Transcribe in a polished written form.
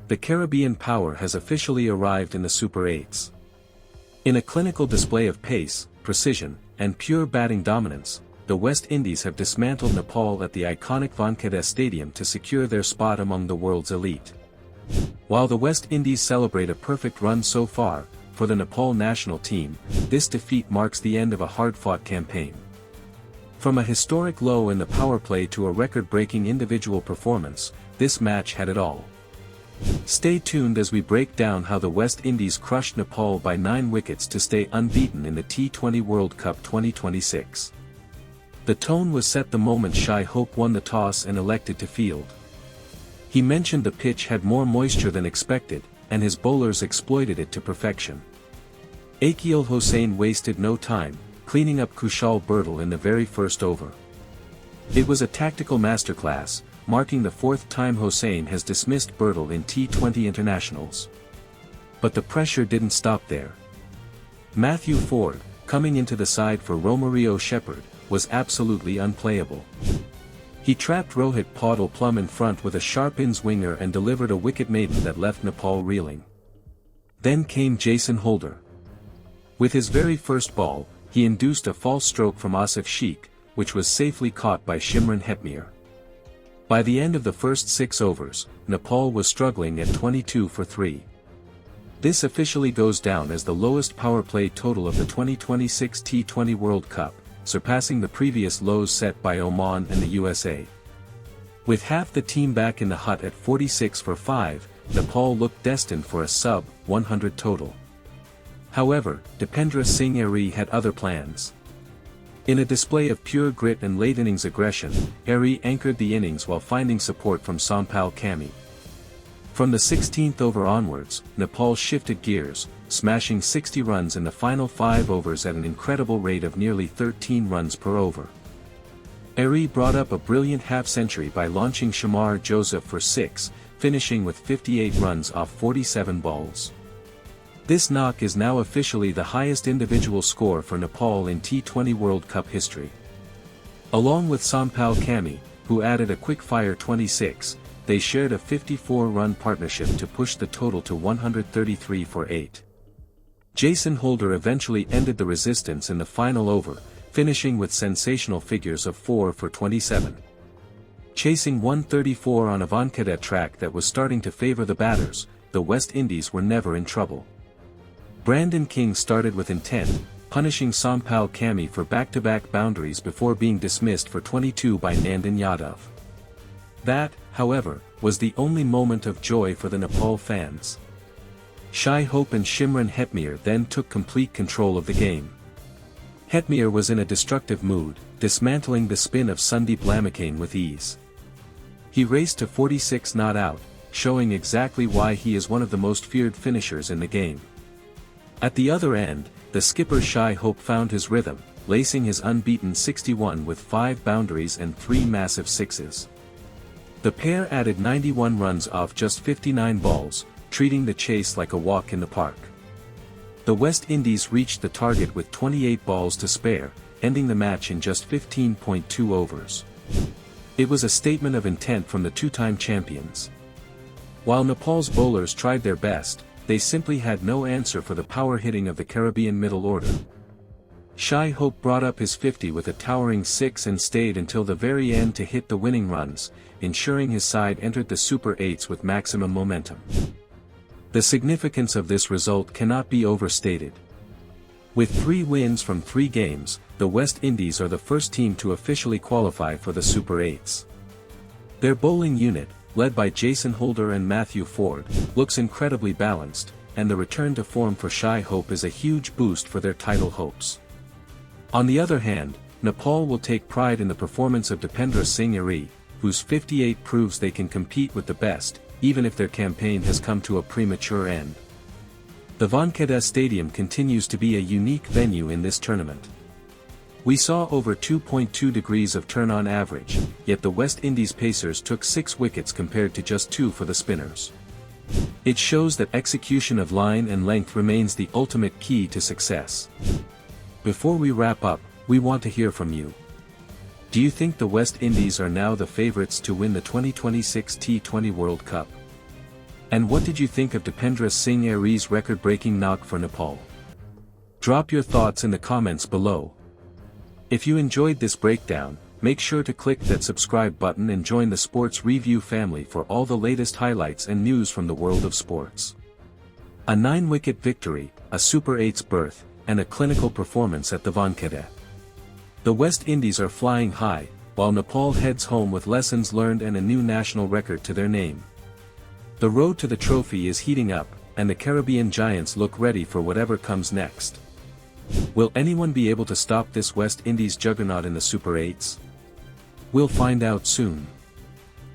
The Caribbean power has officially arrived in the Super 8s. In a clinical display of pace, precision, and pure batting dominance, the West Indies have dismantled Nepal at the iconic Wankhede Stadium to secure their spot among the world's elite. While the West Indies celebrate a perfect run so far, for the Nepal national team, this defeat marks the end of a hard-fought campaign. From a historic low in the power play to a record-breaking individual performance, this match had it all. Stay tuned as we break down how the West Indies crushed Nepal by 9 wickets to stay unbeaten in the T20 World Cup 2026. The tone was set the moment Shai Hope won the toss and elected to field. He mentioned the pitch had more moisture than expected, and his bowlers exploited it to perfection. Akil Hossain wasted no time, cleaning up Kushal Birdal in the very first over. It was a tactical masterclass, marking the 4th time Hossain has dismissed Birdal in T20 internationals. But the pressure didn't stop there. Matthew Forde, coming into the side for Romario Shepherd, was absolutely unplayable. He trapped Rohit Paudel plumb in front with a sharp in-swinger and delivered a wicket maiden that left Nepal reeling. Then came Jason Holder. With his very first ball, he induced a false stroke from Asif Sheikh, which was safely caught by Shimron Hetmyer. By the end of the first 6 overs, Nepal was struggling at 22 for 3. This officially goes down as the lowest power play total of the 2026 T20 World Cup, surpassing the previous lows set by Oman and the USA. With half the team back in the hut at 46 for 5, Nepal looked destined for a sub-100 total. However, Dipendra Singh Airee had other plans. In a display of pure grit and late-innings aggression, Airee anchored the innings while finding support from Sampal Kami. From the 16th over onwards, Nepal shifted gears, smashing 60 runs in the final 5 overs at an incredible rate of nearly 13 runs per over. Airee brought up a brilliant half-century by launching Shamar Joseph for 6, finishing with 58 runs off 47 balls. This knock is now officially the highest individual score for Nepal in T20 World Cup history. Along with Sampal Kami, who added a quick-fire 26, they shared a 54-run partnership to push the total to 133 for 8. Jason Holder eventually ended the resistance in the final over, finishing with sensational figures of 4 for 27. Chasing 134 on a Wankhede track that was starting to favor the batters, the West Indies were never in trouble. Brandon King started with intent, punishing Sampal Kami for back-to-back boundaries before being dismissed for 22 by Nandan Yadav. That, however, was the only moment of joy for the Nepal fans. Shai Hope and Shimron Hetmyer then took complete control of the game. Hetmyer was in a destructive mood, dismantling the spin of Sandeep Lamikane with ease. He raced to 46 not out, showing exactly why he is one of the most feared finishers in the game. At the other end, the skipper Shai Hope found his rhythm, lacing his unbeaten 61 with 5 boundaries and 3 massive sixes. The pair added 91 runs off just 59 balls, treating the chase like a walk in the park. The West Indies reached the target with 28 balls to spare, ending the match in just 15.2 overs. It was a statement of intent from the 2-time champions. While Nepal's bowlers tried their best, they simply had no answer for the power hitting of the Caribbean middle order. Shai Hope brought up his 50 with a towering 6 and stayed until the very end to hit the winning runs, ensuring his side entered the Super 8s with maximum momentum. The significance of this result cannot be overstated. With 3 wins from 3 games, the West Indies are the first team to officially qualify for the Super 8s. Their bowling unit, led by Jason Holder and Matthew Forde, looks incredibly balanced, and the return to form for Shai Hope is a huge boost for their title hopes. On the other hand, Nepal will take pride in the performance of Dipendra Singh Airee, whose 58 proves they can compete with the best, even if their campaign has come to a premature end. The Wankhede Stadium continues to be a unique venue in this tournament. We saw over 2.2 degrees of turn on average, yet the West Indies pacers took 6 wickets compared to just 2 for the spinners. It shows that execution of line and length remains the ultimate key to success. Before we wrap up, we want to hear from you. Do you think the West Indies are now the favorites to win the 2026 T20 World Cup? And what did you think of Dipendra Singh Airee's record-breaking knock for Nepal? Drop your thoughts in the comments below. If you enjoyed this breakdown, make sure to click that subscribe button and join the Sports Review family for all the latest highlights and news from the world of sports. A 9-wicket victory, a Super 8's berth, and a clinical performance at the Wankhede. The West Indies are flying high, while Nepal heads home with lessons learned and a new national record to their name. The road to the trophy is heating up, and the Caribbean giants look ready for whatever comes next. Will anyone be able to stop this West Indies juggernaut in the Super 8s? We'll find out soon.